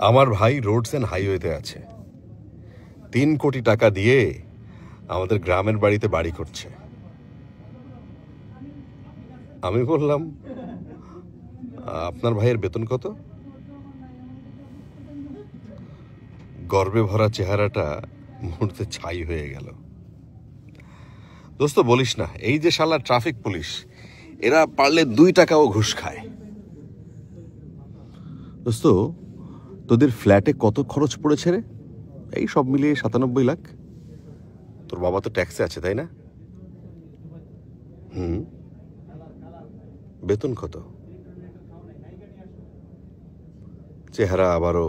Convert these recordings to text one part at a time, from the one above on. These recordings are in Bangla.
আমার ভাই রোডস অ্যান্ড হাইওয়েতে আছে, 3 কোটি টাকা দিয়ে আমাদের গ্রামের বাড়িতে বাড়ি করছে। আমি বললাম, আপনার ভাইয়ের বেতন কত? গর্বে ভরা চেহারাটা মুহূর্তে ছাই হয়ে গেল। দোস্ত বলিস না, এই যে শালা ট্রাফিক পুলিশ, এরা পারলে 2 টাকাও ঘুষ খায়। দোস্ত, তোদের ফ্ল্যাটে কত খরচ পড়েছে রে? এই সব মিলিয়ে 97 লাখ। তোর বাবা তো ট্যাক্সে আছে, তাই না? বেতন কত? চেহারা আবারও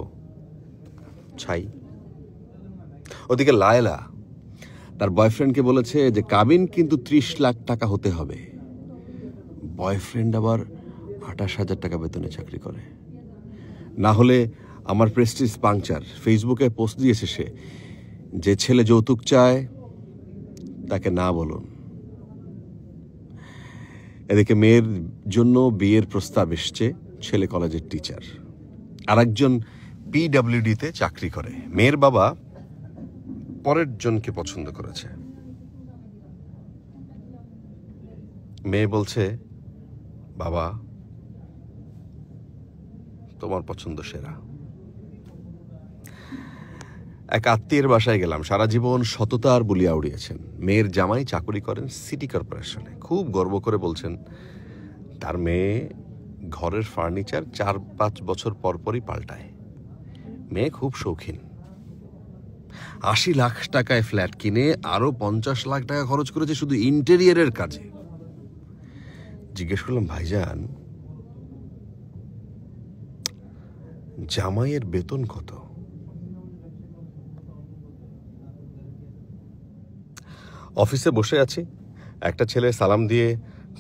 ছাই। ওদিকে লায়লা তার বয়ফ্রেন্ডকে বলেছে যে কাবিন কিন্তু 30 লাখ টাকা হতে হবে। বয়ফ্রেন্ড আবার 28,000 টাকা বেতনে চাকরি করে। না হলে আমার প্রেস্টিজ পাংচার। ফেসবুকে পোস্ট দিয়েছে সে, যে ছেলে যৌতুক চায় তাকে না বলুন। এদিকে মেয়ের জন্য বিয়ের প্রস্তাব এসছে, ছেলে কলেজের টিচার, আরেকজন পিডব্লিউডিতে চাকরি করে। মেয়ের বাবা পরের জনকে পছন্দ করেছে। মেয়ে বলছে, বাবা তোমার পছন্দ সেরা। এক আত্মীয়ের বাসায় গেলাম, সারা জীবন সততার বলিয়া উড়িয়েছেন। মেয়ের জামাই চাকরি করেন সিটি কর্পোরেশনে। খুব গর্ব করে বলছেন তার মেয়ে ঘরের ফার্নিচার 4-5 বছর পরপরই পাল্টায়। মেয়ে খুব শৌখিন। 80 লাখ টাকায় ফ্ল্যাট কিনে আরো 50 লাখ টাকা খরচ করেছে শুধু ইন্টেরিয়রের কাজে। জিজ্ঞেস করলাম, ভাইজান জামাইয়ের বেতন কত? অফিসে বসে আছি, একটা ছেলে সালাম দিয়ে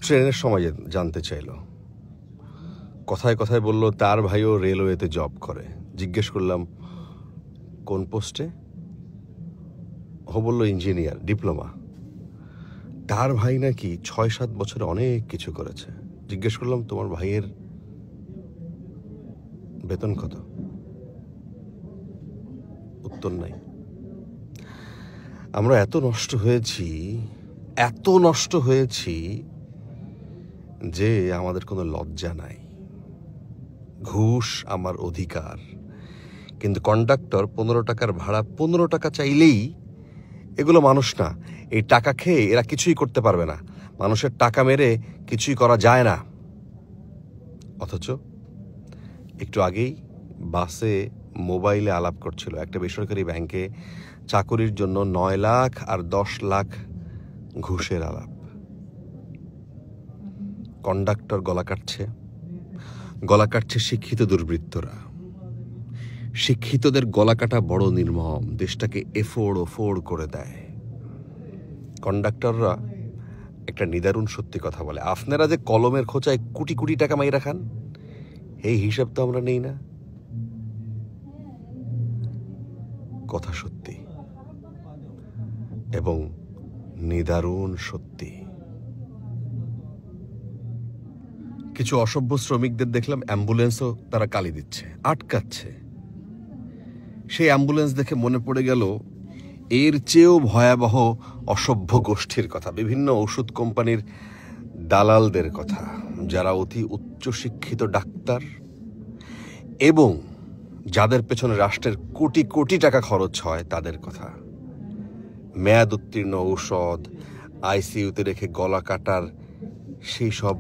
ট্রেনের সময় জানতে চাইল। কথায় কথায় বলল তার ভাইও রেলওয়েতে জব করে। জিজ্ঞেস করলাম কোন পোস্টে? ও বলল ইঞ্জিনিয়ার, ডিপ্লোমা। তার ভাই নাকি 6-7 বছরে অনেক কিছু করেছে। জিজ্ঞেস করলাম তোমার ভাইয়ের বেতন কত? উত্তর নাই। আমরা এত নষ্ট হয়েছি যে আমাদের কোনো লজ্জা নাই। ঘুষ আমার অধিকার, কিন্তু কন্ডাক্টর 15 টাকার ভাড়া 15 টাকা চাইলেই এগুলো মানুষ না। এই টাকা খেয়ে এরা কিছুই করতে পারবে না। মানুষের টাকা মেরে কিছুই করা যায় না। অথচ একটু আগেই বাসে মোবাইলে আলাপ করছিল একটা বেসরকারি ব্যাংকে চাকরির জন্য 9 লাখ আর 10 লাখ ঘুষের আলাপ। কন্ডাক্টর গলা কাটছে শিক্ষিত দুর্বৃত্তরা। শিক্ষিতদের গলা কাটা বড় নির্মম, দেশটাকে এফোড় করে দেয়। কন্ডাক্টররা একটা নিদারুণ সত্যি কথা বলে, আপনারা যে কলমের খোঁচায় কোটি কোটি টাকা মাইরা খান, এই হিসাব তো আমরা নেই না। কথা সত্যি এবং নিদারুণ সত্যি। কিছু অসভ্য শ্রমিকদের দেখলাম অ্যাম্বুলেন্সও তারা গালি দিচ্ছে, আটকাচ্ছে। সেই অ্যাম্বুলেন্স দেখে মনে পড়ে গেল এর চেয়েও ভয়াবহ অসভ্য গোষ্ঠীর কথা, বিভিন্ন ওষুধ কোম্পানির দালালদের কথা, যারা অতি উচ্চশিক্ষিত ডাক্তার এবং যাদের পেছনে রাষ্ট্রের কোটি কোটি টাকা খরচ হয় তাদের কথা। মেয়াদ উত্তীর্ণ ঔষধ আইসিইউতে রেখে গলা কাটার সেই সব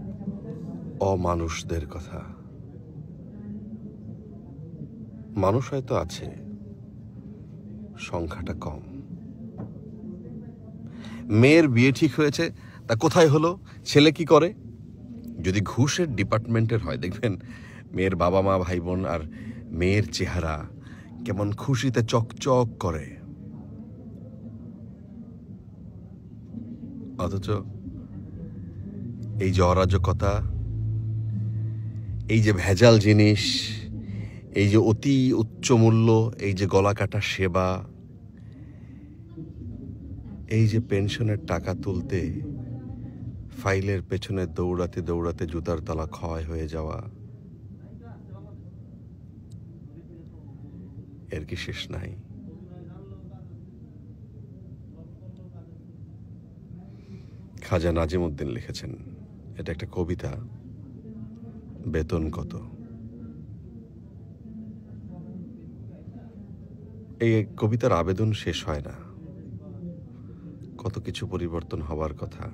অমানুষদের কথা। মানুষ হয়তো আছে, সংখ্যাটা কম। মেয়ের বিয়ে ঠিক হয়েছে, তা কোথায় হলো? ছেলে কি করে? যদি ঘুষের ডিপার্টমেন্টের হয়, দেখবেন মেয়ের বাবা মা ভাই বোন আর মেয়ের চেহারা কেমন খুশিতে চকচক করে। অথচ এই যে অরাজকতা, এই যে ভেজাল জিনিস, এই যে অতি উচ্চ মূল্য, এই যে গলা কাটা সেবা, এই যে পেনশনের টাকা তুলতে ফাইলের পেছনে দৌড়াতে দৌড়াতে জুতার তলা ক্ষয় হয়ে যাওয়া, এর কি শেষ নাই? খাজা নাজিমউদ্দিন লিখেছেন, এটা একটা কবিতা, বেতন কত। এই কবিতার আবেদন শেষ হয় না, কত কিছু পরিবর্তন হবার কথা।